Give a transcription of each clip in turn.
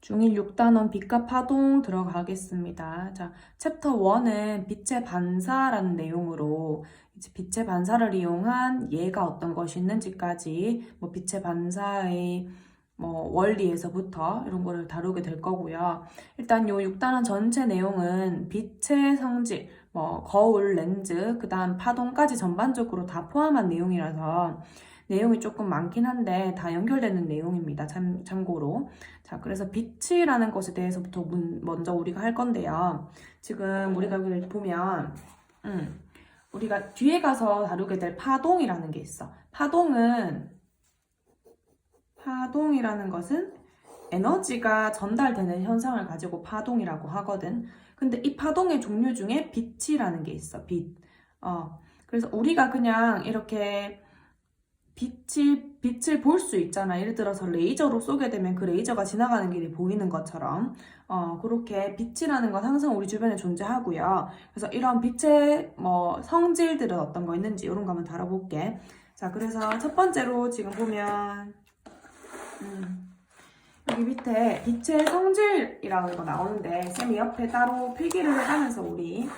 중1 6단원 빛과 파동 들어가겠습니다. 자, 챕터 1은 빛의 반사라는 내용으로 이제 빛의 반사를 이용한 예가 어떤 것이 있는지까지 빛의 반사의 원리에서부터 이런 거를 다루게 될 거고요. 일단 요 6단원 전체 내용은 빛의 성질, 거울, 렌즈, 그 다음 파동까지 전반적으로 다 포함한 내용이라서 내용이 조금 많긴 한데 다 연결되는 내용입니다. 참고로. 자, 그래서 빛이라는 것에 대해서부터 먼저 우리가 할 건데요. 지금 우리가 보면 우리가 뒤에 가서 다루게 될 파동이라는 게 있어. 파동이라는 것은 에너지가 전달되는 현상을 가지고 파동이라고 하거든. 근데 이 파동의 종류 중에 빛이라는 게 있어. 빛. 그래서 우리가 그냥 이렇게 빛을 볼 수 있잖아. 예를 들어서 레이저로 쏘게 되면 그 레이저가 지나가는 길이 보이는 것처럼 그렇게 빛이라는 건 항상 우리 주변에 존재하고요. 그래서 이런 빛의 성질들은 어떤 거 있는지 이런 거 한번 다뤄볼게. 자, 그래서 첫 번째로 지금 보면 여기 밑에 빛의 성질이라는 거 나오는데 쌤이 옆에 따로 필기를 해가면서 우리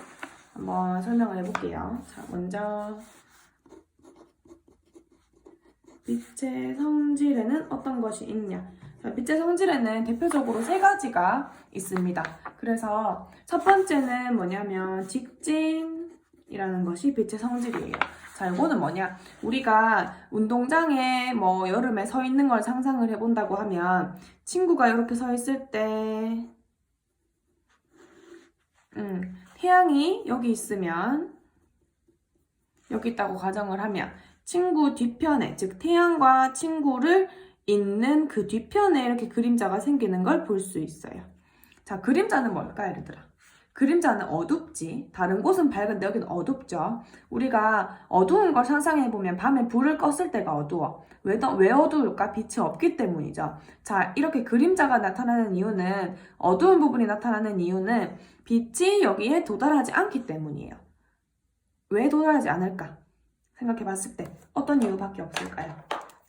한번 설명을 해볼게요. 자, 먼저 빛의 성질에는 어떤 것이 있냐? 자, 빛의 성질에는 대표적으로 세 가지가 있습니다. 그래서 첫 번째는 뭐냐면 직진이라는 것이 빛의 성질이에요. 자, 이거는 뭐냐? 우리가 운동장에 여름에 서 있는 걸 상상을 해본다고 하면 친구가 이렇게 서 있을 때 태양이 여기 있으면 여기 있다고 가정을 하면 친구 뒤편에, 즉 태양과 친구를 잇는 그 뒤편에 이렇게 그림자가 생기는 걸 볼 수 있어요. 자, 그림자는 뭘까, 얘들아? 그림자는 어둡지. 다른 곳은 밝은데 여기는 어둡죠. 우리가 어두운 걸 상상해보면 밤에 불을 껐을 때가 어두워. 왜 어두울까? 빛이 없기 때문이죠. 자, 이렇게 그림자가 나타나는 이유는, 어두운 부분이 나타나는 이유는 빛이 여기에 도달하지 않기 때문이에요. 왜 도달하지 않을까? 생각해봤을 때 어떤 이유밖에 없을까요?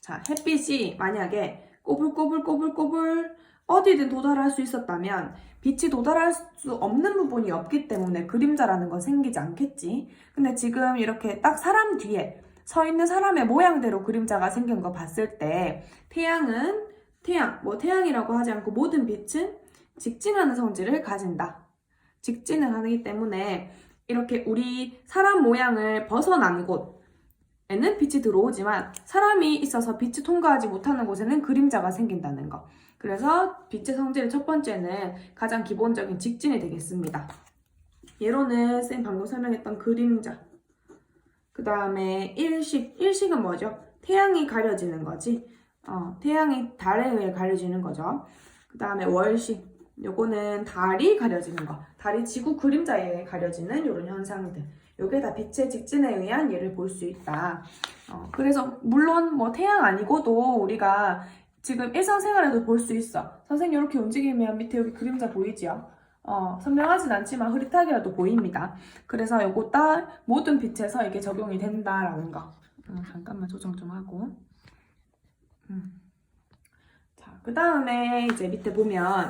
자, 햇빛이 만약에 꼬불꼬불 어디든 도달할 수 있었다면 빛이 도달할 수 없는 부분이 없기 때문에 그림자라는 건 생기지 않겠지. 근데 지금 이렇게 딱 사람 뒤에 서 있는 사람의 모양대로 그림자가 생긴 거 봤을 때 태양이라고 하지 않고 모든 빛은 직진하는 성질을 가진다. 직진을 하기 때문에 이렇게 우리 사람 모양을 벗어난 곳에는 빛이 들어오지만 사람이 있어서 빛이 통과하지 못하는 곳에는 그림자가 생긴다는 거. 그래서 빛의 성질의 첫 번째는 가장 기본적인 직진이 되겠습니다. 예로는 쌤 방금 설명했던 그림자. 그 다음에 일식은 뭐죠? 태양이 가려지는 거지. 태양이 달에 의해 가려지는 거죠. 그 다음에 월식. 요거는 달이 가려지는 거. 달이 지구 그림자에 의해 가려지는 이런 현상들. 요게 다 빛의 직진에 의한 예를 볼 수 있다. 그래서 물론 태양 아니고도 우리가 지금 일상생활에도 볼 수 있어. 선생님 이렇게 움직이면 밑에 여기 그림자 보이지요? 선명하진 않지만 흐릿하게라도 보입니다. 그래서 요거 모든 빛에서 이게 적용이 된다라는 거. 잠깐만 조정 좀 하고. 자, 그 다음에 이제 밑에 보면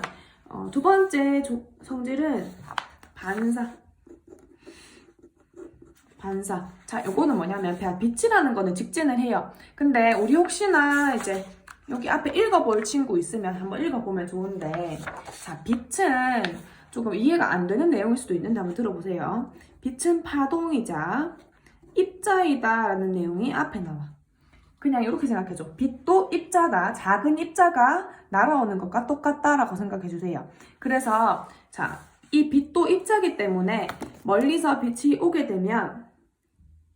두 번째 성질은 반사. 자, 요거는 뭐냐면 빛이라는 거는 직진을 해요. 근데 우리 혹시나 이제 여기 앞에 읽어볼 친구 있으면 한번 읽어보면 좋은데, 자, 빛은 조금 이해가 안 되는 내용일 수도 있는데 한번 들어보세요. 빛은 파동이자 입자이다 라는 내용이 앞에 나와. 그냥 이렇게 생각해줘. 빛도 입자다. 작은 입자가 날아오는 것과 똑같다라고 생각해주세요. 그래서 자, 이 빛도 입자이기 때문에 멀리서 빛이 오게 되면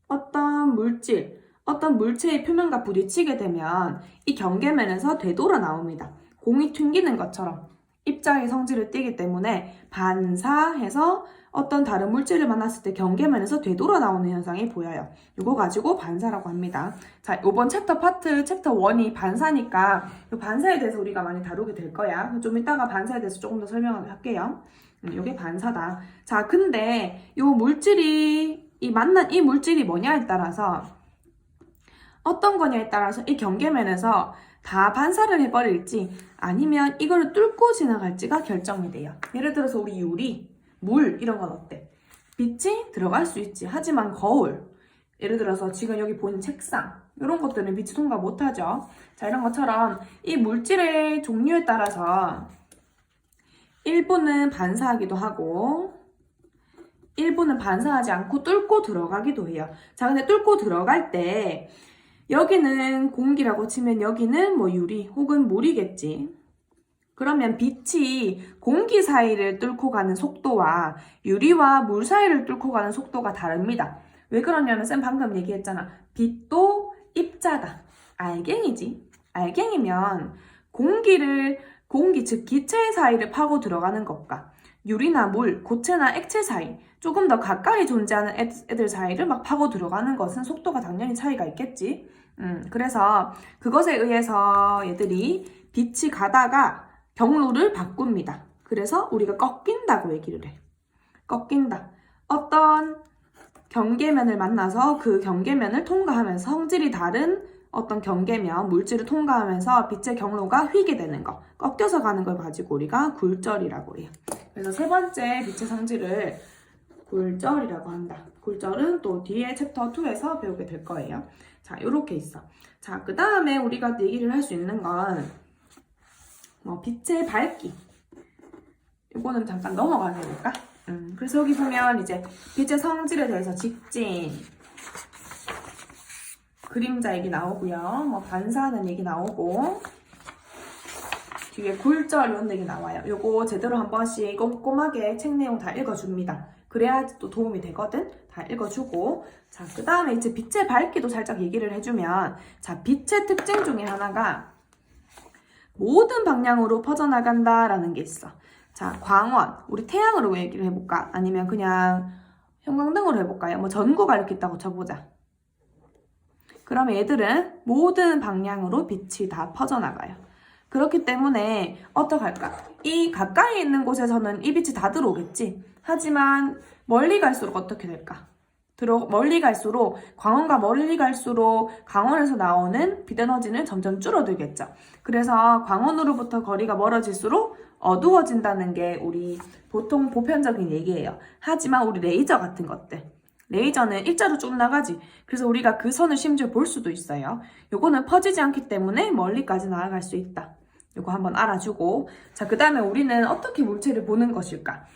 어떤 물체의 표면과 부딪히게 되면 이 경계면에서 되돌아 나옵니다. 공이 튕기는 것처럼 입자의 성질을 띠기 때문에 반사해서 어떤 다른 물질을 만났을 때 경계면에서 되돌아 나오는 현상이 보여요. 이거 가지고 반사라고 합니다. 자, 이번 챕터 1이 반사니까 이 반사에 대해서 우리가 많이 다루게 될 거야. 좀 이따가 반사에 대해서 조금 더 설명을 할게요. 이게 반사다. 자, 근데 만난 이 물질이 뭐냐에 따라서 어떤 거냐에 따라서 이 경계면에서 다 반사를 해버릴지 아니면 이거를 뚫고 지나갈지가 결정이 돼요. 예를 들어서 우리 유리, 물 이런 건 어때? 빛이 들어갈 수 있지. 하지만 거울, 예를 들어서 지금 여기 보이는 책상 이런 것들은 빛이 통과 못하죠. 자, 이런 것처럼 이 물질의 종류에 따라서 일부는 반사하기도 하고 일부는 반사하지 않고 뚫고 들어가기도 해요. 자, 근데 뚫고 들어갈 때 여기는 공기라고 치면 여기는 뭐 유리 혹은 물이겠지. 그러면 빛이 공기 사이를 뚫고 가는 속도와 유리와 물 사이를 뚫고 가는 속도가 다릅니다. 왜 그러냐면 쌤 방금 얘기했잖아. 빛도 입자다. 알갱이지. 알갱이면 공기 즉 기체 사이를 파고 들어가는 것과 유리나 물, 고체나 액체 사이 조금 더 가까이 존재하는 애들 사이를 막 파고 들어가는 것은 속도가 당연히 차이가 있겠지. 그래서 그것에 의해서 얘들이 빛이 가다가 경로를 바꿉니다. 그래서 우리가 꺾인다고 얘기를 해. 꺾인다. 어떤 경계면을 만나서 그 경계면을 통과하면서 성질이 다른 어떤 경계면, 물질을 통과하면서 빛의 경로가 휘게 되는 거, 꺾여서 가는 걸 가지고 우리가 굴절이라고 해요. 그래서 세 번째 빛의 성질을 굴절이라고 한다. 굴절은 또 뒤에 챕터 2에서 배우게 될 거예요. 자, 요렇게 있어. 자, 그 다음에 우리가 얘기를 할 수 있는 건 빛의 밝기. 이거는 잠깐 넘어가서 해볼까? 그래서 여기 보면 이제 빛의 성질에 대해서 직진, 그림자 얘기 나오고요. 반사하는 얘기 나오고 뒤에 굴절 이런 얘기 나와요. 요거 제대로 한 번씩 꼼꼼하게 책 내용 다 읽어줍니다. 그래야 또 도움이 되거든. 다 읽어주고 자, 그 다음에 이제 빛의 밝기도 살짝 얘기를 해주면 자, 빛의 특징 중에 하나가 모든 방향으로 퍼져나간다라는 게 있어. 자, 광원. 우리 태양으로 얘기를 해볼까? 아니면 그냥 형광등으로 해볼까요? 전구가 이렇게 있다고 쳐보자. 그러면 얘들은 모든 방향으로 빛이 다 퍼져나가요. 그렇기 때문에 어떡할까? 이 가까이 있는 곳에서는 이 빛이 다 들어오겠지. 하지만 멀리 갈수록 어떻게 될까? 멀리 갈수록 광원과 멀리 갈수록 광원에서 나오는 빛 에너지는 점점 줄어들겠죠. 그래서 광원으로부터 거리가 멀어질수록 어두워진다는 게 우리 보통 보편적인 얘기예요. 하지만 우리 레이저 같은 것들, 레이저는 일자로 쭉 나가지. 그래서 우리가 그 선을 심지어 볼 수도 있어요. 요거는 퍼지지 않기 때문에 멀리까지 나아갈 수 있다. 요거 한번 알아주고 자, 그 다음에 우리는 어떻게 물체를 보는 것일까?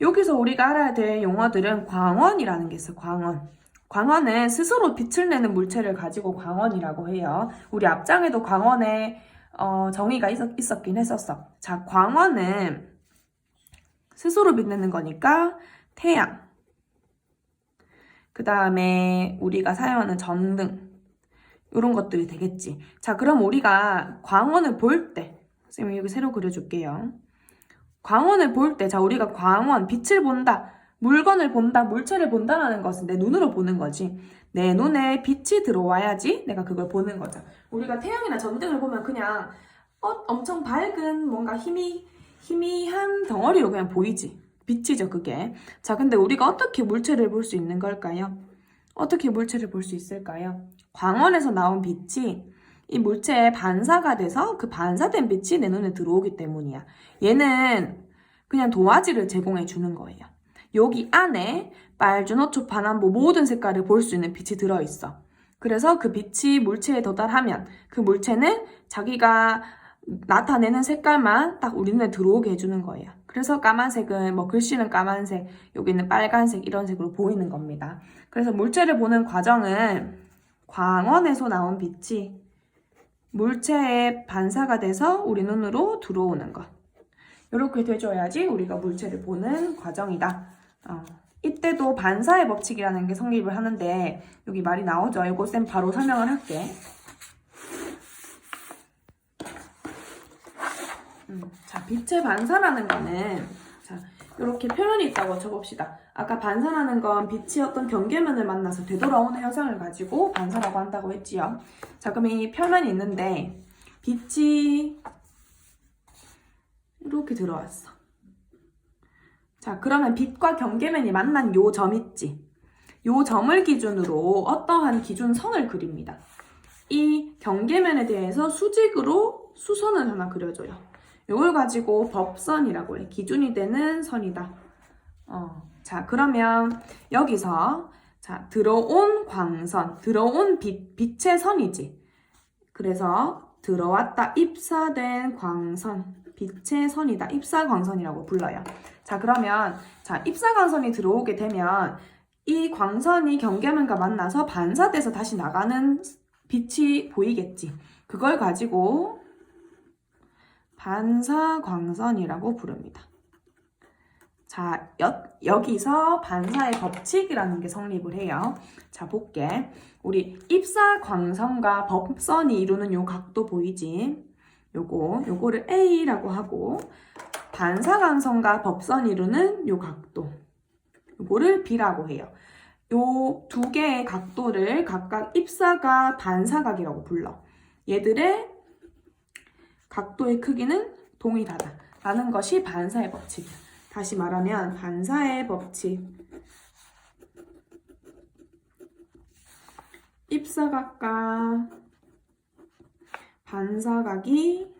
여기서 우리가 알아야 될 용어들은 광원이라는 게 있어. 광원. 광원은 스스로 빛을 내는 물체를 가지고 광원이라고 해요. 우리 앞장에도 광원의 정의가 있었긴 했었어. 자, 광원은 스스로 빛 내는 거니까 태양, 그 다음에 우리가 사용하는 전등 이런 것들이 되겠지. 자, 그럼 우리가 광원을 볼 때 선생님이 여기 새로 그려줄게요. 광원을 볼 때, 자, 우리가 광원, 빛을 본다, 물건을 본다, 물체를 본다라는 것은 내 눈으로 보는 거지. 내 눈에 빛이 들어와야지 내가 그걸 보는 거죠. 우리가 태양이나 전등을 보면 그냥 엄청 밝은 뭔가 희미한 덩어리로 그냥 보이지. 빛이죠, 그게. 자, 근데 우리가 어떻게 물체를 볼 수 있는 걸까요? 어떻게 물체를 볼 수 있을까요? 광원에서 나온 빛이 이 물체에 반사가 돼서 그 반사된 빛이 내 눈에 들어오기 때문이야. 얘는 그냥 도화지를 제공해 주는 거예요. 여기 안에 빨주노초 파남보 모든 색깔을 볼 수 있는 빛이 들어있어. 그래서 그 빛이 물체에 도달하면 그 물체는 자기가 나타내는 색깔만 딱 우리 눈에 들어오게 해주는 거예요. 그래서 까만색은 글씨는 까만색, 여기는 빨간색 이런 색으로 보이는 겁니다. 그래서 물체를 보는 과정은 광원에서 나온 빛이 물체에 반사가 돼서 우리 눈으로 들어오는 것. 이렇게 돼줘야지 우리가 물체를 보는 과정이다. 이때도 반사의 법칙이라는 게 성립을 하는데 여기 말이 나오죠. 이거 쌤 바로 설명을 할게. 자, 빛의 반사라는 거는 자, 이렇게 표현이 있다고 쳐봅시다. 아까 반사라는 건 빛이 어떤 경계면을 만나서 되돌아오는 현상을 가지고 반사라고 한다고 했지요. 자, 그럼 이 표면이 있는데 빛이 이렇게 들어왔어. 자, 그러면 빛과 경계면이 만난 요 점 있지? 요 점을 기준으로 어떠한 기준선을 그립니다. 이 경계면에 대해서 수직으로 수선을 하나 그려줘요. 이걸 가지고 법선이라고 해. 기준이 되는 선이다. 자, 그러면 여기서 자, 들어온 광선, 들어온 빛의 선이지. 그래서 들어왔다 입사된 광선, 빛의 선이다. 입사광선이라고 불러요. 자, 그러면 자, 입사광선이 들어오게 되면 이 광선이 경계면과 만나서 반사돼서 다시 나가는 빛이 보이겠지. 그걸 가지고 반사광선이라고 부릅니다. 자, 여기서 반사의 법칙이라는 게 성립을 해요. 자, 볼게. 우리 입사광선과 법선이 이루는 요 각도 보이지? 요거를 A라고 하고, 반사광선과 법선이 이루는 요 각도, 요거를 B라고 해요. 요 두 개의 각도를 각각 입사각, 반사각이라고 불러. 얘들의 각도의 크기는 동일하다 라는 것이 반사의 법칙이야. 다시 말하면 반사의 법칙. 입사각과 반사각이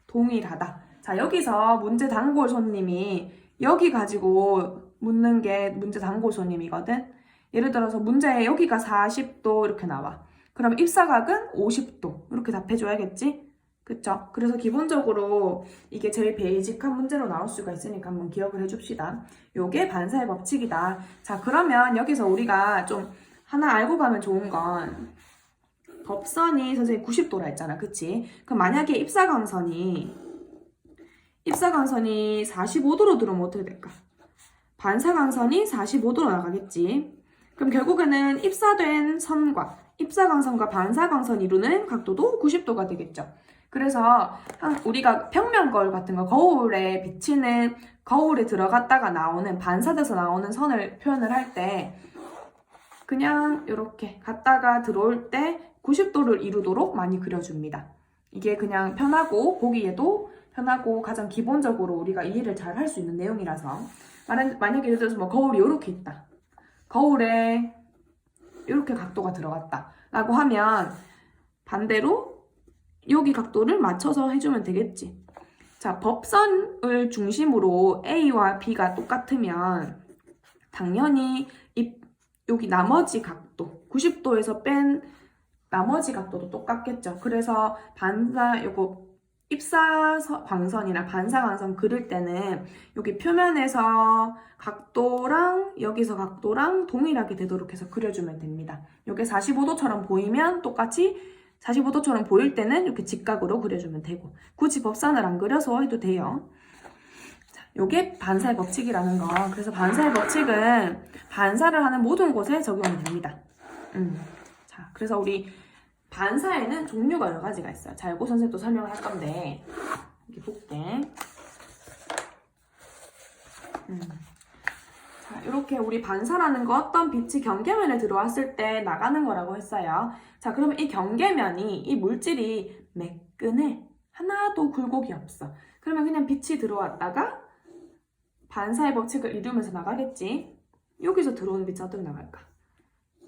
동일하다. 자, 여기서 문제 단골 손님이 여기 가지고 묻는 게 문제 단골 손님이거든. 예를 들어서 문제에 여기가 40도 이렇게 나와. 그럼 입사각은 50도 이렇게 답해줘야겠지? 그쵸? 그래서 기본적으로 이게 제일 베이직한 문제로 나올 수가 있으니까 한번 기억을 해줍시다. 요게 반사의 법칙이다. 자, 그러면 여기서 우리가 좀 하나 알고 가면 좋은 건 법선이 선생님 90도라 했잖아. 그치? 그럼 만약에 입사광선이 45도로 들어오면 어떻게 될까? 반사광선이 45도로 나가겠지. 그럼 결국에는 입사된 선과 입사광선과 반사광선이 이루는 각도도 90도가 되겠죠. 그래서 우리가 평면 거울 같은 거, 거울에 비치는, 거울에 들어갔다가 나오는, 반사돼서 나오는 선을 표현을 할 때 그냥 이렇게 갔다가 들어올 때 90도를 이루도록 많이 그려줍니다. 이게 그냥 편하고 보기에도 편하고 가장 기본적으로 우리가 이해를 잘 할 수 있는 내용이라서, 만약에 예를 들어서 뭐 거울이 이렇게 있다. 거울에 이렇게 각도가 들어갔다 라고 하면 반대로 여기 각도를 맞춰서 해주면 되겠지. 자, 법선을 중심으로 A와 B가 똑같으면 당연히 여기 나머지 각도 90도에서 뺀 나머지 각도도 똑같겠죠. 그래서 입사광선이나 반사광선 그릴 때는 여기 표면에서 각도랑 여기서 각도랑 동일하게 되도록 해서 그려주면 됩니다. 이게 45도처럼 보이면 똑같이 45도처럼 보일 때는 이렇게 직각으로 그려주면 되고, 굳이 법선을 안 그려서 해도 돼요. 자, 요게 반사의 법칙이라는 거. 그래서 반사의 법칙은 반사를 하는 모든 곳에 적용이 됩니다. 자, 그래서 우리 반사에는 종류가 여러 가지가 있어요. 자, 요거 선생님 또 설명을 할 건데, 여기 볼게. 자, 이렇게 우리 반사라는 거 어떤 빛이 경계면에 들어왔을 때 나가는 거라고 했어요. 자, 그러면 이 경계면이, 이 물질이 매끈해. 하나도 굴곡이 없어. 그러면 그냥 빛이 들어왔다가 반사의 법칙을 이루면서 나가겠지. 여기서 들어오는 빛이 어떻게 나갈까?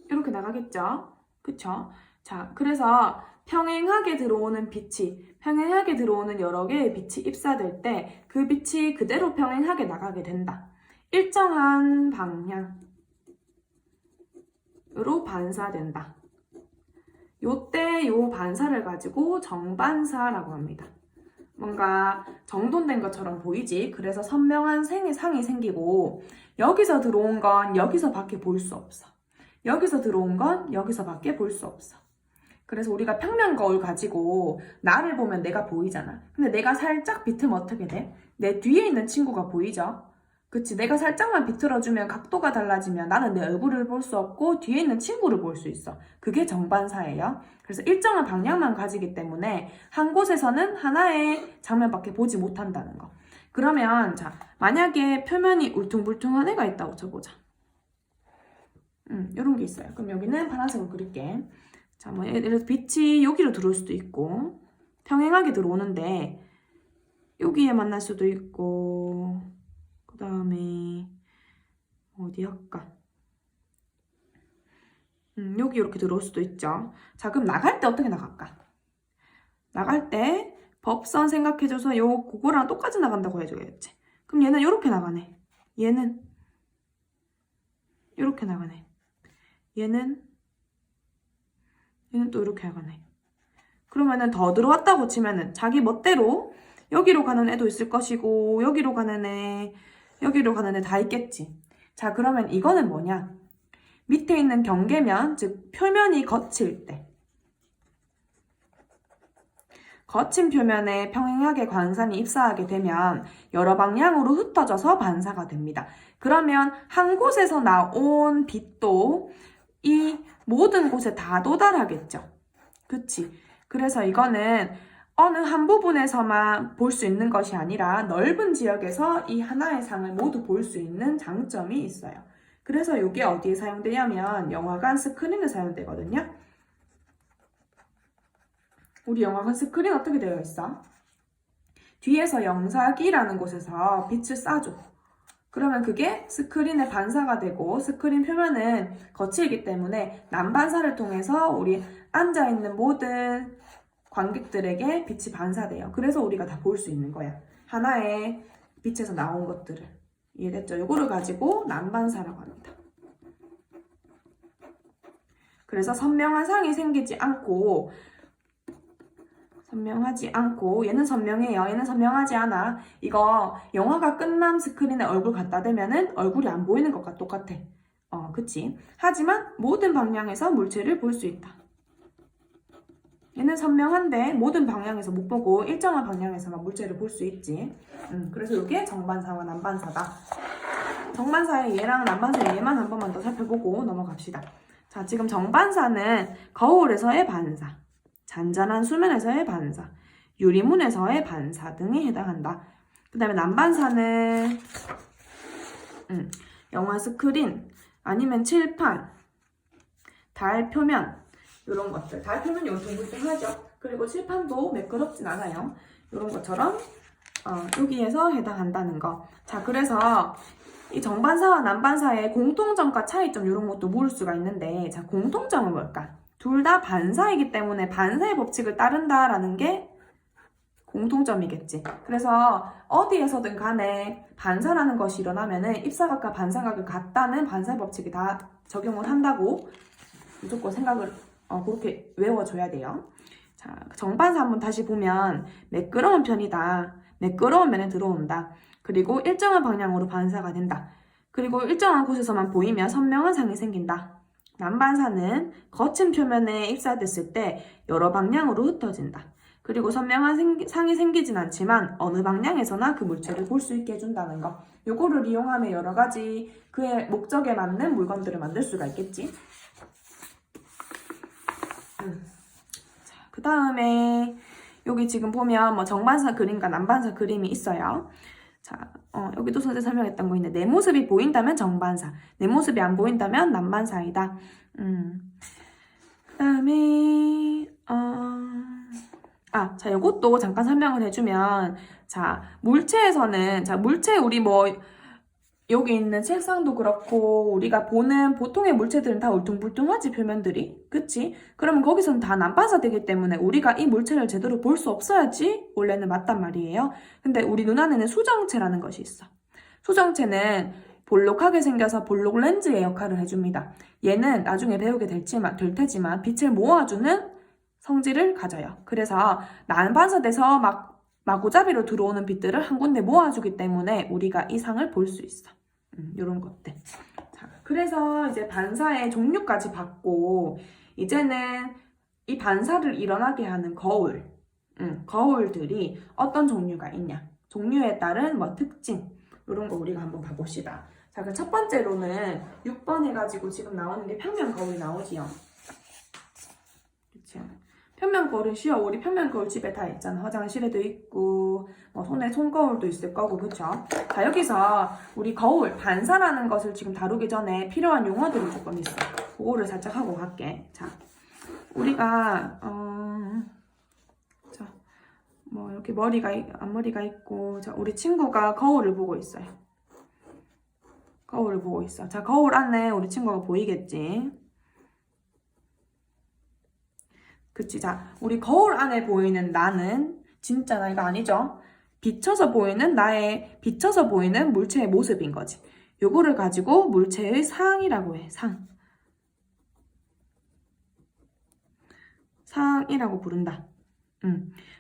이렇게 나가겠죠? 그쵸? 자, 그래서 평행하게 들어오는 여러 개의 빛이 입사될 때 그 빛이 그대로 평행하게 나가게 된다. 일정한 방향으로 반사된다. 요때 요 반사를 가지고 정반사라고 합니다. 뭔가 정돈된 것처럼 보이지? 그래서 선명한 상이 생기고, 여기서 들어온 건 여기서 밖에 볼 수 없어. 여기서 들어온 건 여기서 밖에 볼 수 없어. 그래서 우리가 평면 거울 가지고 나를 보면 내가 보이잖아. 근데 내가 살짝 비트면 어떻게 돼? 내 뒤에 있는 친구가 보이죠? 그치? 내가 살짝만 비틀어주면 각도가 달라지면 나는 내 얼굴을 볼 수 없고 뒤에 있는 친구를 볼 수 있어. 그게 정반사예요. 그래서 일정한 방향만 가지기 때문에 한 곳에서는 하나의 장면밖에 보지 못한다는 거. 그러면 자, 만약에 표면이 울퉁불퉁한 애가 있다고 쳐보자. 이런 게 있어요. 그럼 여기는 파란색으로 그릴게. 자, 뭐 예를 들어서 빛이 여기로 들어올 수도 있고 평행하게 들어오는데 여기에 만날 수도 있고, 그 다음에 어디 할까? 여기 이렇게 들어올 수도 있죠. 자, 그럼 나갈 때 어떻게 나갈까? 나갈 때 법선 생각해줘서 그거랑 똑같이 나간다고 해줘야지. 그럼 얘는 이렇게 나가네. 얘는 이렇게 나가네. 얘는 또 이렇게 나가네. 그러면은 더 들어왔다고 치면은 자기 멋대로 여기로 가는 애도 있을 것이고 여기로 가는 애, 여기로 가는 애 다 있겠지. 자, 그러면 이거는 뭐냐? 밑에 있는 경계면, 즉 표면이 거칠 때 거친 표면에 평행하게 광선이 입사하게 되면 여러 방향으로 흩어져서 반사가 됩니다. 그러면 한 곳에서 나온 빛도 이 모든 곳에 다 도달하겠죠. 그치? 그래서 이거는 어느 한 부분에서만 볼 수 있는 것이 아니라 넓은 지역에서 이 하나의 상을 모두 볼 수 있는 장점이 있어요. 그래서 이게 어디에 사용되냐면 영화관 스크린에 사용되거든요. 우리 영화관 스크린 어떻게 되어 있어? 뒤에서 영사기라는 곳에서 빛을 쏴줘. 그러면 그게 스크린에 반사가 되고 스크린 표면은 거칠기 때문에 난반사를 통해서 우리 앉아있는 모든 관객들에게 빛이 반사돼요. 그래서 우리가 다 볼 수 있는 거야. 하나의 빛에서 나온 것들을. 이해됐죠? 이거를 가지고 난반사라고 합니다. 그래서 선명한 상이 생기지 않고 선명하지 않고 얘는 선명해요. 얘는 선명하지 않아. 이거 영화가 끝난 스크린에 얼굴 갖다 대면은 얼굴이 안 보이는 것과 똑같아. 그치? 하지만 모든 방향에서 물체를 볼 수 있다. 얘는 선명한데 모든 방향에서 못 보고 일정한 방향에서만 물체를 볼 수 있지. 그래서 이게 정반사와 난반사다. 정반사의 얘랑 난반사의 얘만 한 번만 더 살펴보고 넘어갑시다. 자, 지금 정반사는 거울에서의 반사, 잔잔한 수면에서의 반사, 유리문에서의 반사 등에 해당한다. 그 다음에 난반사는 영화 스크린, 아니면 칠판, 달 표면 이런 것들. 달 표면이 울퉁불퉁하죠. 그리고 칠판도 매끄럽진 않아요. 이런 것처럼 여기에서 해당한다는 거. 자, 그래서 이 정반사와 난반사의 공통점과 차이점 이런 것도 모를 수가 있는데, 자, 공통점은 뭘까? 둘 다 반사이기 때문에 반사의 법칙을 따른다라는 게 공통점이겠지. 그래서 어디에서든 간에 반사라는 것이 일어나면은 입사각과 반사각을 같다는 반사의 법칙이 다 적용을 한다고 무조건 생각을 그렇게 외워줘야 돼요. 자, 정반사 한번 다시 보면 매끄러운 편이다. 매끄러운 면에 들어온다. 그리고 일정한 방향으로 반사가 된다. 그리고 일정한 곳에서만 보이면 선명한 상이 생긴다. 난반사는 거친 표면에 입사됐을 때 여러 방향으로 흩어진다. 그리고 선명한 상이 생기진 않지만 어느 방향에서나 그 물체를 볼 수 있게 해준다는 거. 요거를 이용하면 여러 가지 그의 목적에 맞는 물건들을 만들 수가 있겠지. 그 다음에 여기 지금 보면 뭐 정반사 그림과 난반사 그림이 있어요. 자, 여기도 선생님 설명했던 거 있네. 내 모습이 보인다면 정반사, 내 모습이 안 보인다면 난반사이다. 그 다음에 자, 이것도 잠깐 설명을 해주면, 자, 물체에서는, 자, 물체 우리 뭐 여기 있는 책상도 그렇고 우리가 보는 보통의 물체들은 다 울퉁불퉁하지, 표면들이. 그치? 그러면 거기서는 다 난반사 되기 때문에 우리가 이 물체를 제대로 볼 수 없어야지 원래는 맞단 말이에요. 근데 우리 눈 안에는 수정체라는 것이 있어. 수정체는 볼록하게 생겨서 볼록 렌즈의 역할을 해줍니다. 얘는 나중에 배우게 될 테지만 빛을 모아주는 성질을 가져요. 그래서 난반사돼서 마구잡이로 들어오는 빛들을 한 군데 모아주기 때문에 우리가 이 상을 볼 수 있어. 이런 것들. 자, 그래서 이제 반사의 종류까지 봤고, 이제는 이 반사를 일어나게 하는 거울들이 어떤 종류가 있냐. 종류에 따른 뭐 특징, 이런 거 우리가 한번 봐봅시다. 자, 그럼 첫 번째로는 6번 해가지고 지금 나오는 게 평면 거울이 나오지요. 그치? 평면 거울은 쉬워. 우리 평면 거울 집에 다 있잖아. 화장실에도 있고 뭐 손에 손거울도 있을 거고, 그쵸? 자, 여기서 우리 거울, 반사라는 것을 지금 다루기 전에 필요한 용어들이 조금 있어. 그거를 살짝 하고 갈게. 자, 우리가 자, 뭐 이렇게 앞머리가 있고, 자, 우리 친구가 거울을 보고 있어요. 거울을 보고 있어. 자, 거울 안에 우리 친구가 보이겠지? 그치? 자, 우리 거울 안에 보이는 나는 진짜 나이가 아니죠? 비춰서 보이는 물체의 모습인 거지. 요거를 가지고 물체의 상이라고 해. 상이라고 부른다.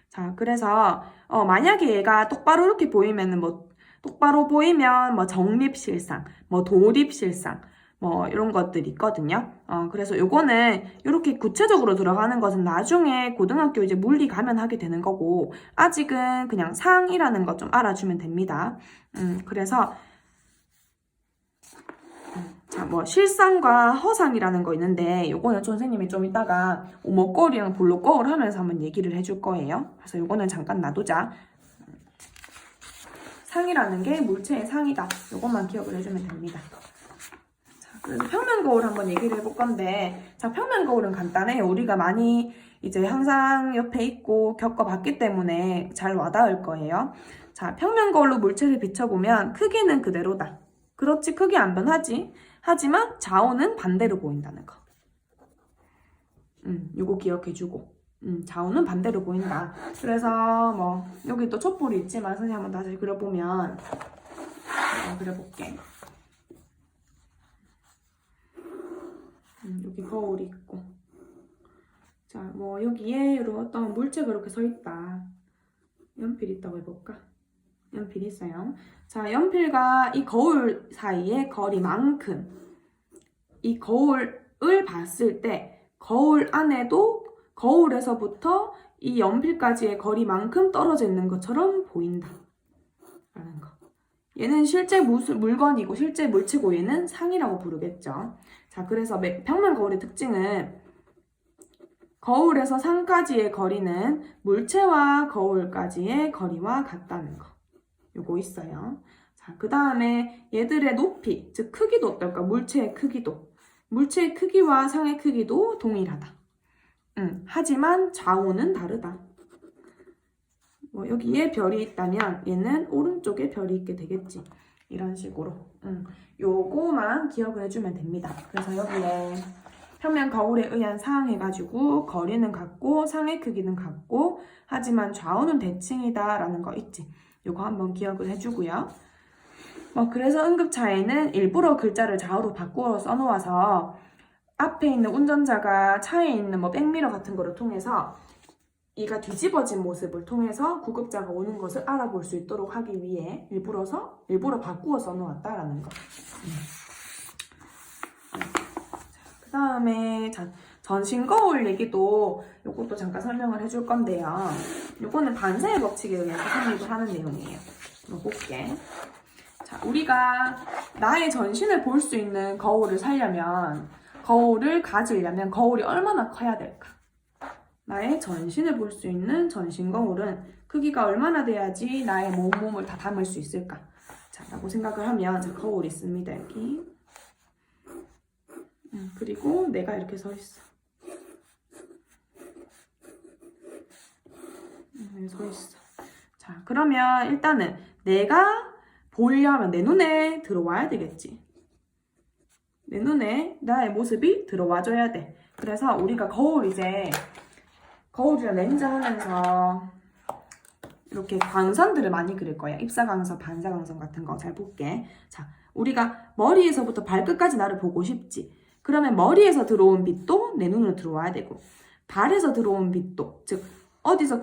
자, 그래서 만약에 얘가 똑바로 이렇게 보이면은 똑바로 보이면 정립실상, 도립실상, 이런 것들이 있거든요. 그래서 요거는 이렇게 구체적으로 들어가는 것은 나중에 고등학교 이제 물리 가면 하게 되는 거고, 아직은 그냥 상이라는 것 좀 알아주면 됩니다. 그래서, 자, 실상과 허상이라는 거 있는데, 요거는 선생님이 좀 이따가 오목거울이랑 볼록거울 하면서 한번 얘기를 해줄 거예요. 그래서 요거는 잠깐 놔두자. 상이라는 게 물체의 상이다. 요것만 기억을 해주면 됩니다. 그래서 평면 거울 한번 얘기를 해볼 건데, 자, 평면 거울은 간단해요. 우리가 많이 이제 항상 옆에 있고 겪어봤기 때문에 잘 와닿을 거예요. 자, 평면 거울로 물체를 비춰보면 크기는 그대로다. 그렇지, 크기 안 변하지. 하지만 좌우는 반대로 보인다는 거. 요거 기억해주고. 좌우는 반대로 보인다. 그래서 여기 또 촛불이 있지만 선생님 한번 다시 그려보면 그려볼게. 여기 거울이 있고, 자, 여기에 이런 어떤 물체가 이렇게 서 있다. 연필 있다고 해볼까? 연필 있어요. 자, 연필과 이 거울 사이의 거리만큼, 이 거울을 봤을 때 거울 안에도 거울에서부터 이 연필까지의 거리만큼 떨어져 있는 것처럼 보인다 라는 거. 얘는 실제 물건이고 실제 물체고 얘는 상이라고 부르겠죠. 자, 그래서 평면 거울의 특징은 거울에서 상까지의 거리는 물체와 거울까지의 거리와 같다는 거. 요거 있어요. 자, 그 다음에 얘들의 높이, 즉 크기도 어떨까? 물체의 크기도. 물체의 크기와 상의 크기도 동일하다. 하지만 좌우는 다르다. 여기에 별이 있다면 얘는 오른쪽에 별이 있게 되겠지. 이런 식으로. 요거만 기억을 해주면 됩니다. 그래서 여기에 평면 거울에 의한 상 해가지고 거리는 같고 상의 크기는 같고 하지만 좌우는 대칭이다 라는 거 있지. 요거 한번 기억을 해주고요. 그래서 응급차에는 일부러 글자를 좌우로 바꾸어 써놓아서 앞에 있는 운전자가 차에 있는 백미러 같은 거를 통해서 이가 뒤집어진 모습을 통해서 구급자가 오는 것을 알아볼 수 있도록 하기 위해 일부러 바꾸어 써놓았다라는 거. 그 다음에 전신 거울 얘기도 요것도 잠깐 설명을 해줄 건데요. 요거는 반사의 법칙에 의해서 성립을 하는 내용이에요. 한번 볼게. 자, 우리가 나의 전신을 볼 수 있는 거울을 사려면, 거울을 가지려면 거울이 얼마나 커야 될까? 나의 전신을 볼 수 있는 전신 거울은 크기가 얼마나 돼야지 나의 몸을 다 담을 수 있을까? 자, 라고 생각을 하면 거울이 있습니다, 여기. 그리고 내가 이렇게 서 있어. 여기 서 있어. 자, 그러면 일단은 내가 보려면 내 눈에 들어와야 되겠지. 내 눈에 나의 모습이 들어와줘야 돼. 그래서 우리가 거울이랑 렌즈 하면서 이렇게 광선들을 많이 그릴 거야. 입사광선, 반사광선 같은 거 잘 볼게. 자, 우리가 머리에서부터 발끝까지 나를 보고 싶지. 그러면 머리에서 들어온 빛도 내 눈으로 들어와야 되고, 발에서 들어온 빛도, 즉 어디서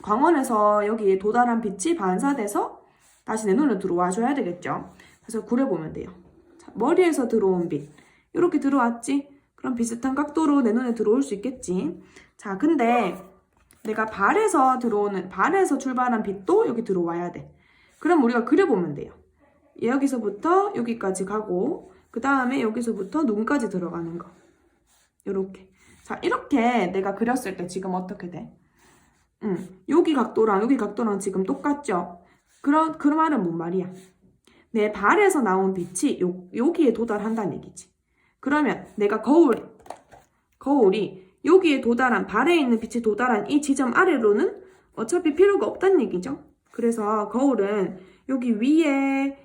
광원에서 여기에 도달한 빛이 반사돼서 다시 내 눈으로 들어와 줘야 되겠죠. 그래서 그려보면 돼요. 자, 머리에서 들어온 빛 이렇게 들어왔지? 그럼 비슷한 각도로 내 눈에 들어올 수 있겠지. 자, 근데 내가 발에서 출발한 빛도 여기 들어와야 돼. 그럼 우리가 그려보면 돼요. 여기서부터 여기까지 가고, 그 다음에 여기서부터 눈까지 들어가는 거. 요렇게. 자, 이렇게 내가 그렸을 때 지금 어떻게 돼? 여기 각도랑 지금 똑같죠? 그 말은 뭔 말이야? 내 발에서 나온 빛이 여기에 도달한다는 얘기지. 그러면 내가 거울이 여기에 발에 있는 빛이 도달한 이 지점 아래로는 어차피 필요가 없다는 얘기죠. 그래서 거울은 여기 위에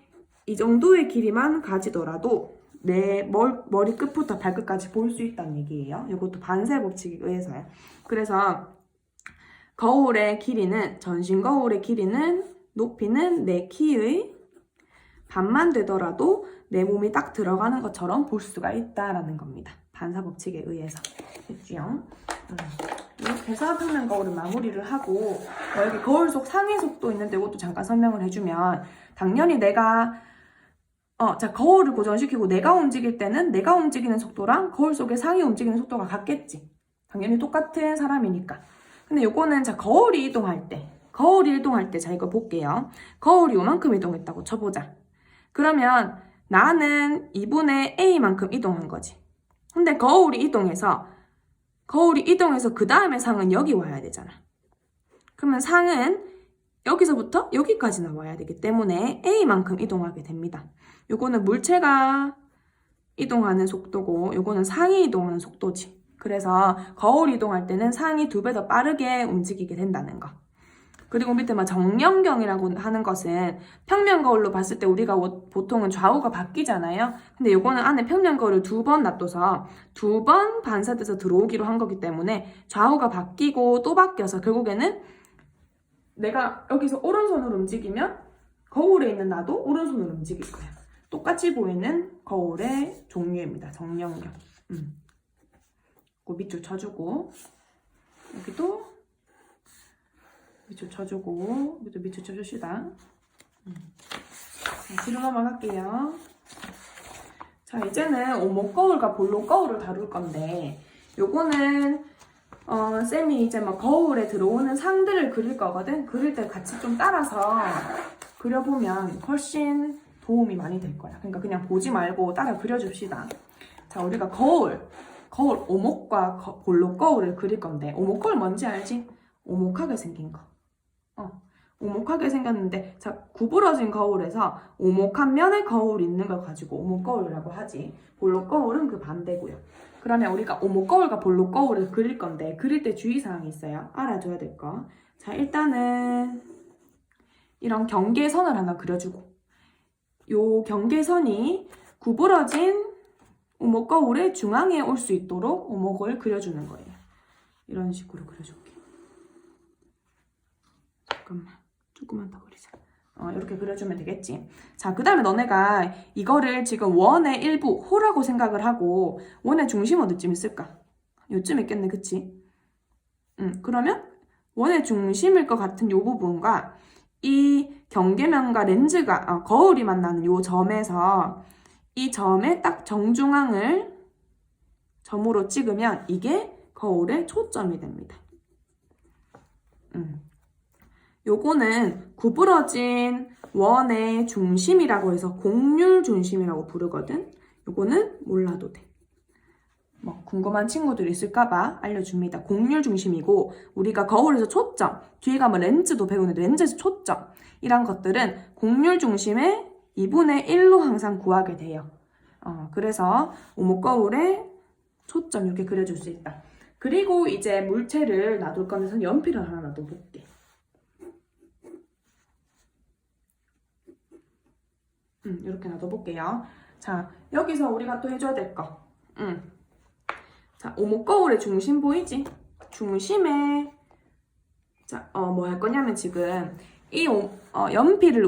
이 정도의 길이만 가지더라도 내 머리 끝부터 발끝까지 볼 수 있다는 얘기예요. 이것도 반사의 법칙에 의해서요. 그래서 거울의 길이는, 전신 거울의 길이는, 높이는 내 키의 반만 되더라도 내 몸이 딱 들어가는 것처럼 볼 수가 있다라는 겁니다. 반사 법칙에 의해서. 됐죠? 이렇게 해서 평면 거울을 마무리를 하고, 여기 거울 속 상위 속도 있는데 이것도 잠깐 설명을 해주면, 당연히 내가 자, 거울을 고정시키고 내가 움직일 때는 내가 움직이는 속도랑 거울 속의 상이 움직이는 속도가 같겠지. 당연히 똑같은 사람이니까. 근데 요거는 자, 거울이 이동할 때, 자, 이거 볼게요. 거울이 요만큼 이동했다고 쳐보자. 그러면 나는 2분의 A만큼 이동한 거지. 근데 거울이 이동해서 그 다음에 상은 여기 와야 되잖아. 그러면 상은 여기서부터 여기까지 나와야 되기 때문에 A만큼 이동하게 됩니다. 요거는 물체가 이동하는 속도고 요거는 상이 이동하는 속도지. 그래서 거울 이동할 때는 상이 2배 더 빠르게 움직이게 된다는 거. 그리고 밑에 막 정령경이라고 하는 것은 평면 거울로 봤을 때 우리가 보통은 좌우가 바뀌잖아요. 근데 요거는 안에 평면 거울을 2번 놔둬서 2번 반사돼서 들어오기로 한 거기 때문에 좌우가 바뀌고 또 바뀌어서 결국에는 내가 여기서 오른손으로 움직이면 거울에 있는 나도 오른손으로 움직일 거야. 똑같이 보이는 거울의 종류입니다. 정령경. 밑줄 쳐주고, 여기도 밑줄 쳐주고, 여기도 밑줄 쳐줍시다. 자, 뒤로 넘어갈게요. 자, 이제는 오목 거울과 볼록 거울을 다룰 건데, 요거는 쌤이 이제 막 거울에 들어오는 상들을 그릴 거거든. 그릴 때 같이 좀 따라서 그려보면 훨씬 도움이 많이 될 거야. 그러니까 그냥 보지 말고 따라 그려줍시다. 자, 우리가 거울 오목과 볼록 거울을 그릴 건데, 오목 거울 뭔지 알지? 오목하게 생긴 거. 오목하게 생겼는데, 자, 구부러진 거울에서 오목한 면의 거울이 있는 걸 가지고 오목 거울이라고 하지. 볼록 거울은 그 반대고요. 그러면 우리가 오목 거울과 볼록 거울을 그릴 건데, 그릴 때 주의사항이 있어요. 알아줘야 될 거. 자, 일단은 이런 경계선을 하나 그려주고, 요 경계선이 구부러진 오목 거울의 중앙에 올 수 있도록 오목을 그려주는 거예요. 이런 식으로 그려줄게. 잠깐만, 조금만 더 그리자. 이렇게 그려주면 되겠지. 자, 그 다음에 너네가 이거를 지금 원의 일부, 호라고 생각을 하고 원의 중심 어디쯤 있을까? 요쯤 있겠네, 그치? 그러면 원의 중심일 것 같은 요 부분과 이 경계면과 렌즈가 거울이 만나는 요 점에서 이 점의 딱 정중앙을 점으로 찍으면 이게 거울의 초점이 됩니다. 요거는 구부러진 원의 중심이라고 해서 곡률 중심이라고 부르거든. 요거는 몰라도 돼. 뭐 궁금한 친구들 있을까봐 알려줍니다. 곡률 중심이고, 우리가 거울에서 초점, 뒤에 가면 렌즈도 배우는데 렌즈에서 초점 이란 것들은 곡률 중심의 2분의 1로 항상 구하게 돼요. 그래서 오목 거울에 초점 이렇게 그려줄 수 있다. 그리고 이제 물체를 놔둘 건데 연필을 하나 놔둬볼게. 이렇게 놔둬볼게요. 자, 여기서 우리가 또 해줘야 될 거. 자, 오목 거울의 중심 보이지? 중심에 자, 뭐 할 거냐면 지금 이 연필을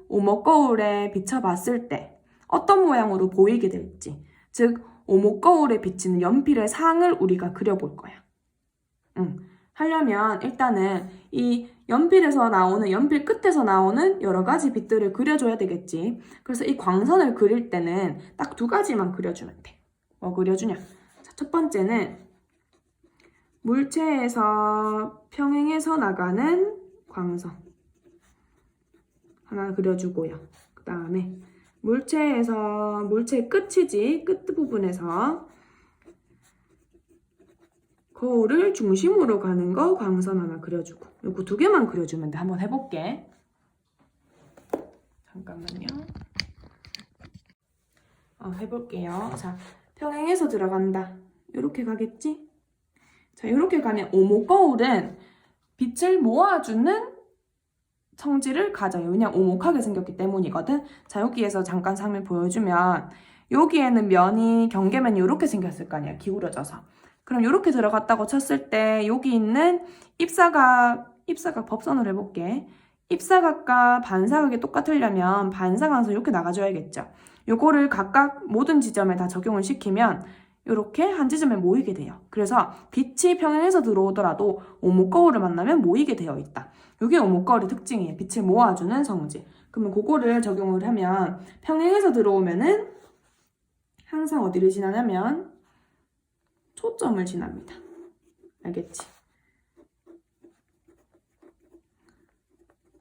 오목 거울에 비춰봤을 때 어떤 모양으로 보이게 될지, 즉 오목 거울에 비치는 연필의 상을 우리가 그려볼 거야. 하려면 일단은 이 연필 끝에서 나오는 여러 가지 빛들을 그려줘야 되겠지. 그래서 이 광선을 그릴 때는 딱 2가지만 그려주면 돼. 뭐 그려주냐? 자, 첫 번째는 물체에서 평행해서 나가는 광선 하나 그려주고요. 그 다음에 물체 끝이지, 끝 부분에서 거울을 중심으로 가는 거 광선 하나 그려주고, 요거 2개만 그려주면 돼. 한번 해볼게. 잠깐만요. 해볼게요. 자, 평행해서 들어간다. 요렇게 가겠지? 자, 요렇게 가면 오목 거울은 빛을 모아주는 성질을 가져요. 왜냐면 오목하게 생겼기 때문이거든. 자, 여기에서 잠깐 상을 보여주면 여기에는 면이 경계면이 이렇게 생겼을 거 아니야. 기울어져서. 그럼 이렇게 들어갔다고 쳤을 때 여기 있는 입사각 법선으로 해볼게. 입사각과 반사각이 똑같으려면 반사각에서 이렇게 나가줘야겠죠. 요거를 각각 모든 지점에 다 적용을 시키면 이렇게 한 지점에 모이게 돼요. 그래서 빛이 평행에서 들어오더라도 오목거울을 만나면 모이게 되어 있다. 이게 오목거울의 특징이에요. 빛을 모아주는 성질. 그러면 그거를 적용을 하면 평행에서 들어오면은 항상 어디를 지나냐면 초점을 지납니다. 알겠지?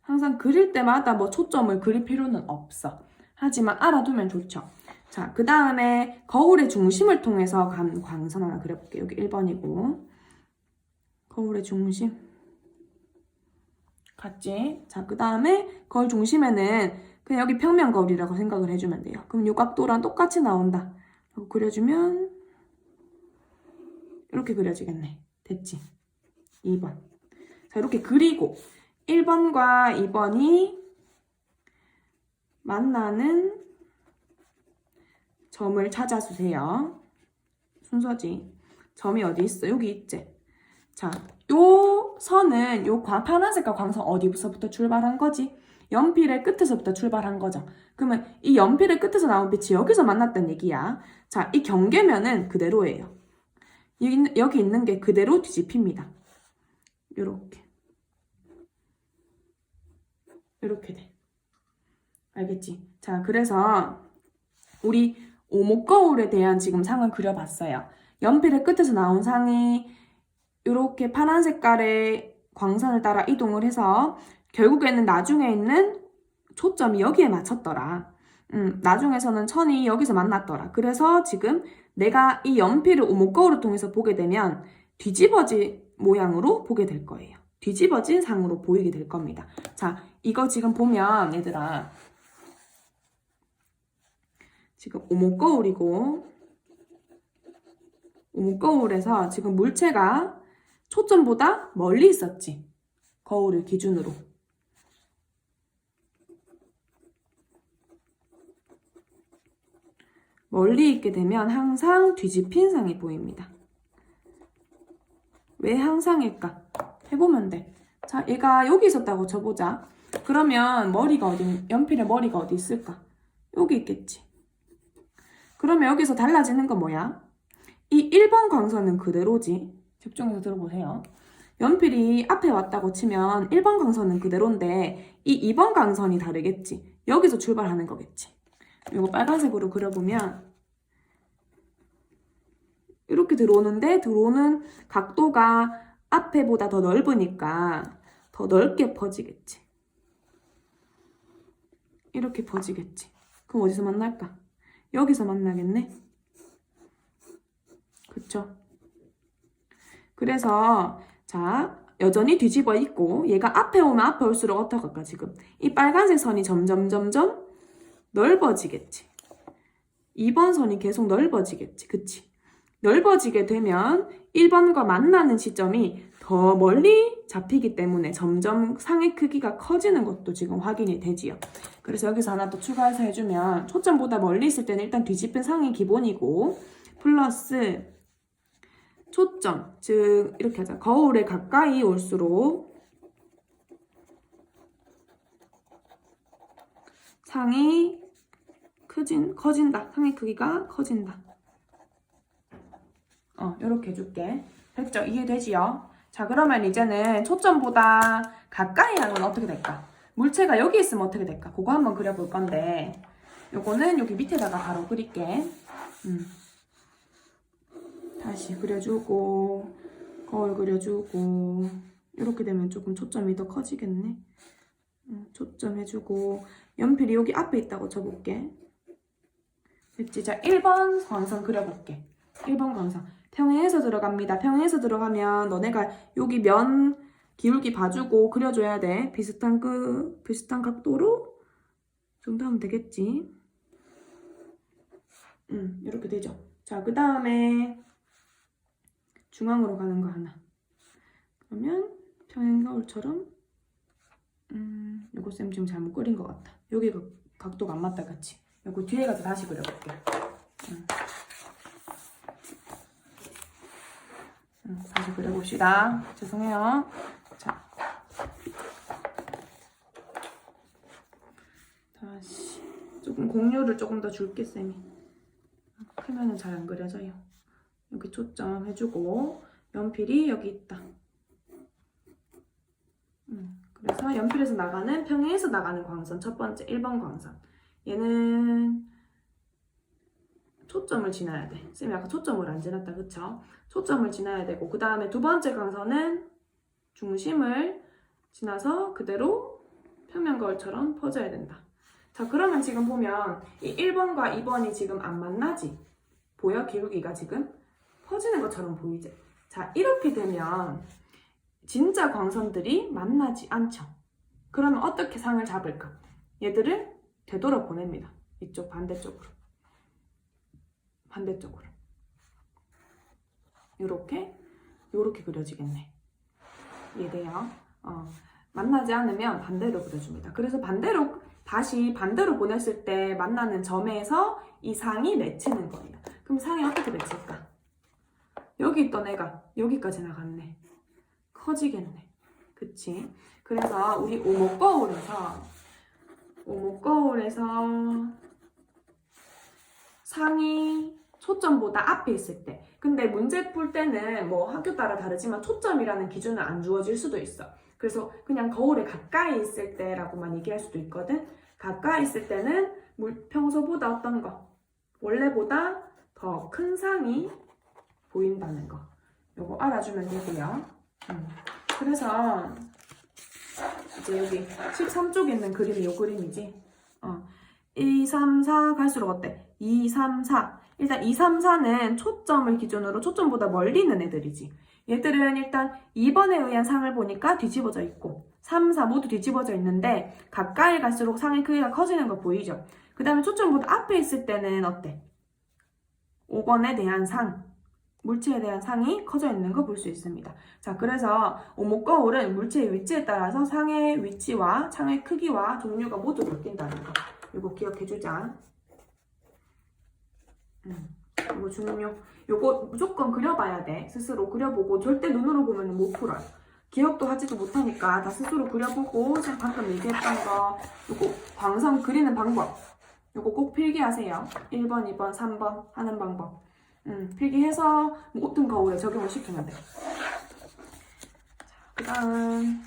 항상 그릴 때마다 뭐 초점을 그릴 필요는 없어. 하지만 알아두면 좋죠. 자, 그 다음에 거울의 중심을 통해서 간 광선 하나 그려볼게요. 여기 1번이고 거울의 중심 같지? 자, 그 다음에 거울 중심에는 그냥 여기 평면 거울이라고 생각을 해주면 돼요. 그럼 이 각도랑 똑같이 나온다. 하고 그려주면 이렇게 그려지겠네. 됐지? 2번. 자, 이렇게 그리고 1번과 2번이 만나는 점을 찾아주세요. 순서지. 점이 어디 있어? 여기 있지? 자, 요 선은 요 파란색과 광선 어디서부터 출발한 거지? 연필의 끝에서부터 출발한 거죠. 그러면 이 연필의 끝에서 나온 빛이 여기서 만났다는 얘기야. 자, 이 경계면은 그대로예요. 여기 있는 게 그대로 뒤집힙니다. 요렇게. 이렇게 돼. 알겠지? 자, 그래서 우리 오목거울에 대한 지금 상을 그려봤어요. 연필의 끝에서 나온 상이 이렇게 파란 색깔의 광선을 따라 이동을 해서 결국에는 나중에 있는 초점이 여기에 맞췄더라. 나중에서는 천이 여기서 만났더라. 그래서 지금 내가 이 연필을 오목거울을 통해서 보게 되면 뒤집어진 모양으로 보게 될 거예요. 뒤집어진 상으로 보이게 될 겁니다. 자, 이거 지금 보면 얘들아 지금 오목거울이고 오목거울에서 지금 물체가 초점보다 멀리 있었지. 거울을 기준으로. 멀리 있게 되면 항상 뒤집힌 상이 보입니다. 왜 항상일까? 해보면 돼. 자, 얘가 여기 있었다고 쳐보자. 그러면 연필의 머리가 어디 있을까? 여기 있겠지. 그러면 여기서 달라지는 건 뭐야? 이 1번 광선은 그대로지. 집중해서 들어보세요. 연필이 앞에 왔다고 치면 1번 광선은 그대로인데 이 2번 광선이 다르겠지. 여기서 출발하는 거겠지. 이거 빨간색으로 그려보면 이렇게 들어오는데 들어오는 각도가 앞에보다 더 넓으니까 더 넓게 퍼지겠지. 이렇게 퍼지겠지. 그럼 어디서 만날까? 여기서 만나겠네. 그쵸? 그래서 자 여전히 뒤집어 있고 얘가 앞에 오면 앞에 올수록 어떡할까 지금? 이 빨간색 선이 점점 넓어지겠지. 2번 선이 계속 넓어지겠지. 그치? 넓어지게 되면 1번과 만나는 시점이 더 멀리 잡히기 때문에 점점 상의 크기가 커지는 것도 지금 확인이 되지요. 그래서 여기서 하나 또 추가해서 해주면 초점보다 멀리 있을 때는 일단 뒤집힌 상이 기본이고 플러스 초점, 즉 이렇게 하자. 거울에 가까이 올수록 상이 커진다. 상의 크기가 커진다. 이렇게 해줄게. 됐죠? 이해되지요? 자, 그러면 이제는 초점보다 가까이 하는 건 어떻게 될까? 물체가 여기 있으면 어떻게 될까? 그거 한번 그려볼 건데 요거는 여기 밑에다가 바로 그릴게. 다시 그려주고 거울 그려주고 이렇게 되면 조금 초점이 더 커지겠네. 초점 해주고 연필이 여기 앞에 있다고 쳐볼게. 됐지? 자, 1번 광선 그려볼게. 1번 광선 평행에서 들어갑니다. 평행에서 들어가면 너네가 여기 면 기울기 봐주고 그려줘야 돼. 비슷한 각도로 정도 하면 되겠지. 이렇게 되죠. 자, 그 다음에 중앙으로 가는 거 하나. 그러면 평행 거울처럼 요거 쌤 지금 잘못 그린 것 같다. 여기가 각도가 안 맞다, 그치? 요거 뒤에 가서 다시 그려볼게. 다시 그려봅시다. 죄송해요. 자, 다시 조금 공유를 조금 더 줄게, 쌤이. 크면은 잘 안 그려져요. 여기 초점 해주고 연필이 여기 있다. 그래서 연필에서 나가는, 평행에서 나가는 광선 첫 번째 1번 광선. 얘는 초점을 지나야 돼. 쌤이 아까 초점을 안 지났다, 그쵸? 초점을 지나야 되고, 그 다음에 두 번째 광선은 중심을 지나서 그대로 평면 거울처럼 퍼져야 된다. 자, 그러면 지금 보면 이 1번과 2번이 지금 안 만나지? 보여? 기울기가 지금? 퍼지는 것처럼 보이지? 자, 이렇게 되면 진짜 광선들이 만나지 않죠. 그러면 어떻게 상을 잡을까? 얘들을 되돌아 보냅니다. 이쪽 반대쪽으로. 반대쪽으로. 요렇게 그려지겠네. 이해돼요? 만나지 않으면 반대로 그려줍니다. 그래서 다시 반대로 보냈을 때 만나는 점에서 이 상이 맺히는 거예요. 그럼 상이 어떻게 맺힐까? 여기 있던 애가 여기까지 나갔네. 커지겠네. 그치? 그래서 우리 오목거울에서 상이 초점보다 앞에 있을 때, 근데 문제 풀 때는 뭐 학교 따라 다르지만 초점이라는 기준은 안 주어질 수도 있어. 그래서 그냥 거울에 가까이 있을 때라고만 얘기할 수도 있거든. 가까이 있을 때는 평소보다 어떤 거, 원래보다 더 큰 상이 보인다는 거, 요거 알아주면 되고요. 그래서 이제 여기 13쪽에 있는 그림이 요 그림이지. 2, 3, 4 갈수록 어때? 2, 3, 4. 일단 2, 3, 4는 초점을 기준으로 초점보다 멀리 있는 애들이지. 얘들은 일단 2번에 의한 상을 보니까 뒤집어져 있고 3, 4 모두 뒤집어져 있는데 가까이 갈수록 상의 크기가 커지는 거 보이죠? 그 다음에 초점보다 앞에 있을 때는 어때? 5번에 대한 상, 물체에 대한 상이 커져 있는 거 볼 수 있습니다. 자, 그래서 오목거울은 물체의 위치에 따라서 상의 위치와 상의 크기와 종류가 모두 바뀐다는 거. 이거 기억해주자. 이거 중요. 요거 무조건 그려봐야 돼. 스스로 그려보고 절대 눈으로 보면 못 풀어요. 기억도 하지도 못하니까 다 스스로 그려보고 지금 방금 얘기했던 거 요거 광선 그리는 방법 요거 꼭 필기하세요. 1번, 2번, 3번 하는 방법. 필기해서 모든 거울에 적용을 시키면 돼. 그 다음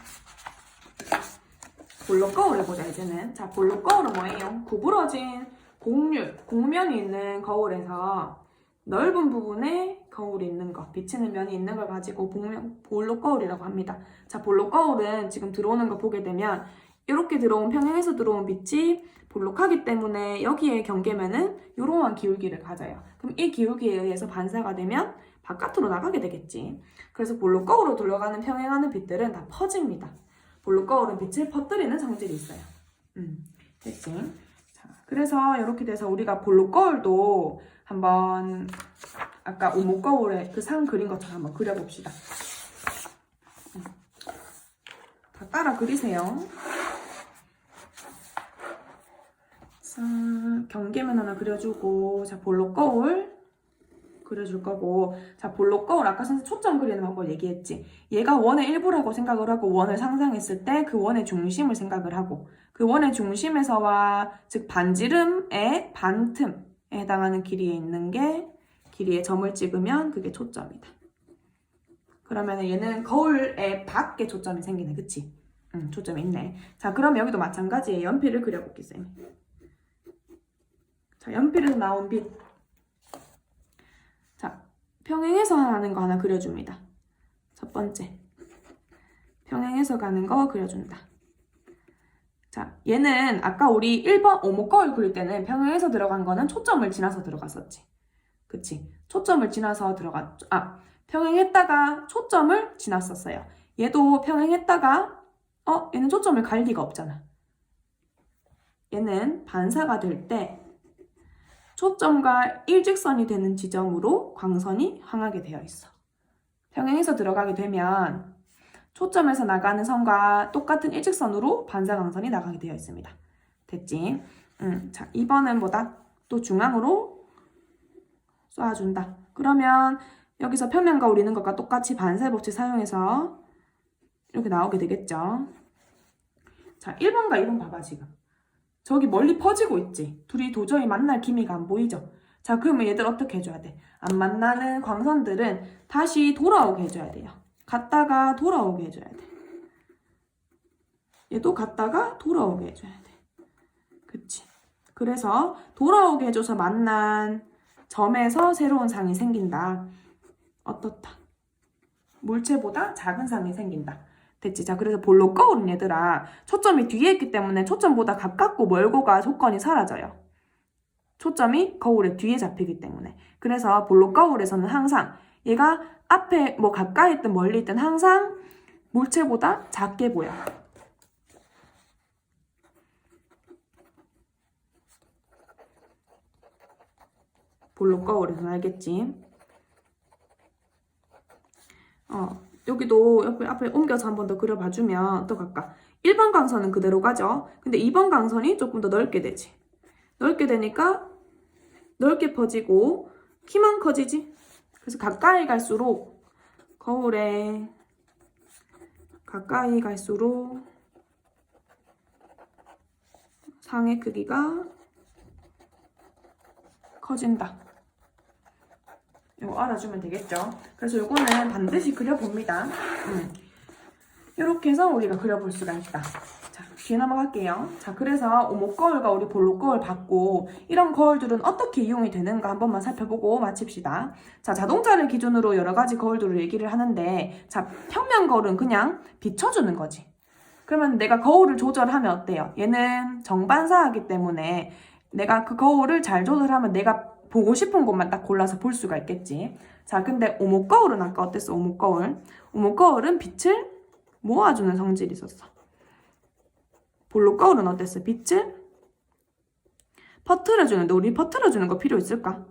볼록 거울 해보자 이제는. 자, 볼록 거울은 뭐예요? 구부러진 곡면이 있는 거울에서 넓은 부분에 거울이 있는 거, 비치는 면이 있는 걸 가지고 볼록 거울이라고 합니다. 자, 볼록 거울은 지금 들어오는 거 보게 되면 이렇게 평행에서 들어온 빛이 볼록하기 때문에 여기에 경계면은 이러한 기울기를 가져요. 그럼 이 기울기에 의해서 반사가 되면 바깥으로 나가게 되겠지. 그래서 볼록 거울로 돌아가는 평행하는 빛들은 다 퍼집니다. 볼록 거울은 빛을 퍼뜨리는 성질이 있어요. 됐지? 자, 그래서 이렇게 돼서 우리가 볼록 거울도 한번 아까 오목 거울에 그 상 그린 것처럼 한번 그려봅시다. 다 따라 그리세요. 자, 경계면 하나 그려주고, 자, 볼록 거울 그려줄 거고, 자, 볼록 거울 아까 선생님 초점 그리는 방법 얘기했지. 얘가 원의 일부라고 생각을 하고 원을 상상했을 때 그 원의 중심을 생각을 하고, 그 원의 중심에서와 즉 반지름의 반틈에 해당하는 길이에 있는 게 길이에 점을 찍으면 그게 초점이다. 그러면 얘는 거울에 밖에 초점이 생기네, 그치? 초점이 있네. 자, 그럼 여기도 마찬가지예요. 연필을 그려볼게, 쌤. 자, 연필에서 나온 빛. 자, 평행해서 하는 거 하나 그려줍니다. 첫 번째. 평행해서 가는 거 그려준다. 자, 얘는 아까 우리 1번 오목거울 그릴 때는 평행해서 들어간 거는 초점을 지나서 들어갔었지. 그치? 초점을 지나서 평행했다가 초점을 지났었어요. 얘도 평행했다가 얘는 초점을 갈 리가 없잖아. 얘는 반사가 될 때 초점과 일직선이 되는 지점으로 광선이 향하게 되어 있어. 평행해서 들어가게 되면 초점에서 나가는 선과 똑같은 일직선으로 반사광선이 나가게 되어 있습니다. 됐지? 자, 2번은 뭐다? 또 중앙으로 쏴준다. 그러면 여기서 평면과 우리는 것과 똑같이 반사의 법칙 사용해서 이렇게 나오게 되겠죠. 자, 1번과 2번 봐봐 지금. 저기 멀리 퍼지고 있지? 둘이 도저히 만날 기미가 안 보이죠? 자, 그러면 얘들 어떻게 해줘야 돼? 안 만나는 광선들은 다시 돌아오게 해줘야 돼요. 갔다가 돌아오게 해줘야 돼. 얘도 갔다가 돌아오게 해줘야 돼. 그치? 그래서 돌아오게 해줘서 만난 점에서 새로운 상이 생긴다. 어떻다? 물체보다 작은 상이 생긴다. 됐지? 자, 그래서 볼록 거울은 얘들아, 초점이 뒤에 있기 때문에 초점보다 가깝고 멀고가 조건이 사라져요. 초점이 거울의 뒤에 잡히기 때문에. 그래서 볼록 거울에서는 항상 얘가 앞에 뭐 가까이 있든 멀리 있든 항상 물체보다 작게 보여. 볼록 거울에서는 알겠지? 여기도 앞에 옮겨서 한 번 더 그려봐주면 어떡할까? 1번 강선은 그대로 가죠? 근데 2번 강선이 조금 더 넓게 되지. 넓게 되니까 넓게 퍼지고 키만 커지지? 그래서 가까이 갈수록 거울에 가까이 갈수록 상의 크기가 커진다. 이거 알아주면 되겠죠? 그래서 이거는 반드시 그려봅니다. 이렇게 해서 우리가 그려볼 수가 있다. 자, 뒤에 넘어갈게요. 자, 그래서 오목거울과 우리 볼록거울 봤고 이런 거울들은 어떻게 이용이 되는가 한 번만 살펴보고 마칩시다. 자, 자동차를 기준으로 여러 가지 거울들을 얘기를 하는데 자, 평면 거울은 그냥 비춰주는 거지. 그러면 내가 거울을 조절하면 어때요? 얘는 정반사하기 때문에 내가 그 거울을 잘 조절하면 내가 보고 싶은 곳만 딱 골라서 볼 수가 있겠지. 자, 근데 오목거울은 아까 어땠어? 오목거울. 오목거울은 빛을 모아주는 성질이 있었어. 볼록거울은 어땠어? 빛을 퍼뜨려주는데 우리 퍼뜨려주는 거 필요 있을까?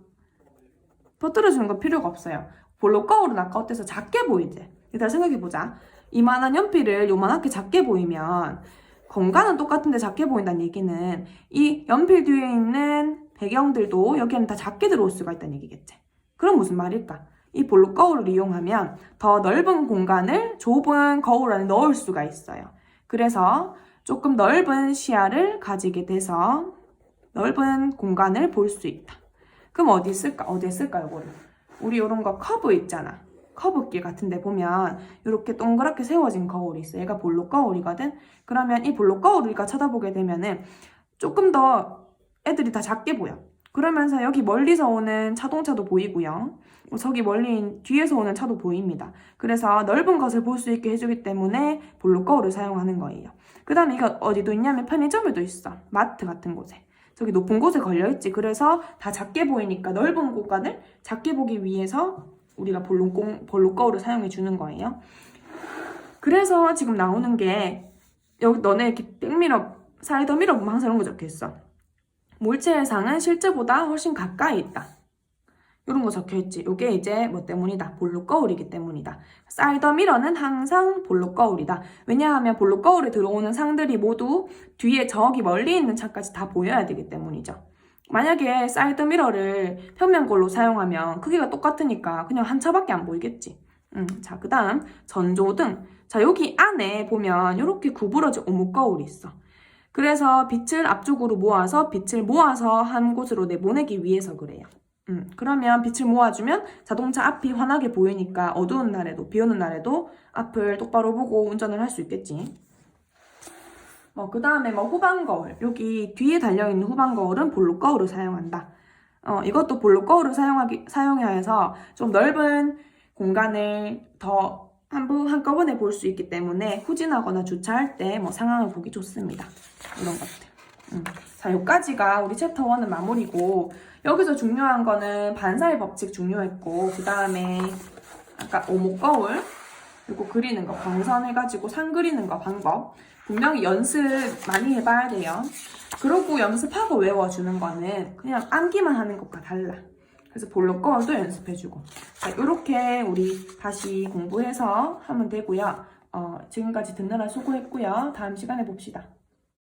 퍼뜨려주는 거 필요가 없어요. 볼록거울은 아까 어땠어? 작게 보이지? 일단 생각해보자. 이만한 연필을 요만하게 작게 보이면 공간은 똑같은데 작게 보인다는 얘기는 이 연필 뒤에 있는 배경들도 여기에는 다 작게 들어올 수가 있다는 얘기겠지. 그럼 무슨 말일까? 이 볼록 거울을 이용하면 더 넓은 공간을 좁은 거울 안에 넣을 수가 있어요. 그래서 조금 넓은 시야를 가지게 돼서 넓은 공간을 볼 수 있다. 그럼 어디 있을까? 어디에 쓸까, 이거를? 우리 이런 거 커브 있잖아. 커브길 같은 데 보면 이렇게 동그랗게 세워진 거울이 있어. 얘가 볼록 거울이거든. 그러면 이 볼록 거울을 우리가 쳐다보게 되면은 조금 더 애들이 다 작게 보여. 그러면서 여기 멀리서 오는 자동차도 보이고요. 저기 멀리 뒤에서 오는 차도 보입니다. 그래서 넓은 것을 볼 수 있게 해주기 때문에 볼록 거울을 사용하는 거예요. 그 다음에 이거 어디도 있냐면 편의점에도 있어. 마트 같은 곳에. 저기 높은 곳에 걸려있지. 그래서 다 작게 보이니까 넓은 공간을 작게 보기 위해서 우리가 볼록 거울을 사용해 주는 거예요. 그래서 지금 나오는 게 여기 너네 이렇게 백미러, 사이더 미러 보면 항상 이런 거 적혀있어. 물체의 상은 실제보다 훨씬 가까이 있다. 이런 거 적혀있지. 이게 이제 뭐 때문이다? 볼록 거울이기 때문이다. 사이더 미러는 항상 볼록 거울이다. 왜냐하면 볼록 거울에 들어오는 상들이 모두 뒤에 저기 멀리 있는 차까지 다 보여야 되기 때문이죠. 만약에 사이드 미러를 평면 거울로 사용하면 크기가 똑같으니까 그냥 한 차밖에 안 보이겠지. 자, 그 다음 전조등. 자, 여기 안에 보면 이렇게 구부러진 오목 거울이 있어. 그래서 빛을 앞쪽으로 모아서 한 곳으로 내보내기 위해서 그래요. 그러면 빛을 모아주면 자동차 앞이 환하게 보이니까 어두운 날에도 비 오는 날에도 앞을 똑바로 보고 운전을 할 수 있겠지. 그 다음에 후방 거울. 여기 뒤에 달려있는 후방 거울은 볼록 거울을 사용한다. 이것도 볼록 거울을 사용해야 해서 좀 넓은 공간을 더 한꺼번에 볼 수 있기 때문에 후진하거나 주차할 때 상황을 보기 좋습니다. 이런 것들. 자, 여기까지가 우리 챕터 1은 마무리고, 여기서 중요한 거는 반사의 법칙 중요했고, 그 다음에 아까 오목 거울, 그리고 그리는 거, 광선해가지고 상 그리는 거 방법. 분명히 연습 많이 해봐야 돼요. 그러고 연습하고 외워주는 거는 그냥 암기만 하는 것과 달라. 그래서 볼록 거울도 연습해주고. 자, 이렇게 우리 다시 공부해서 하면 되고요. 지금까지 듣느라 수고했고요. 다음 시간에 봅시다.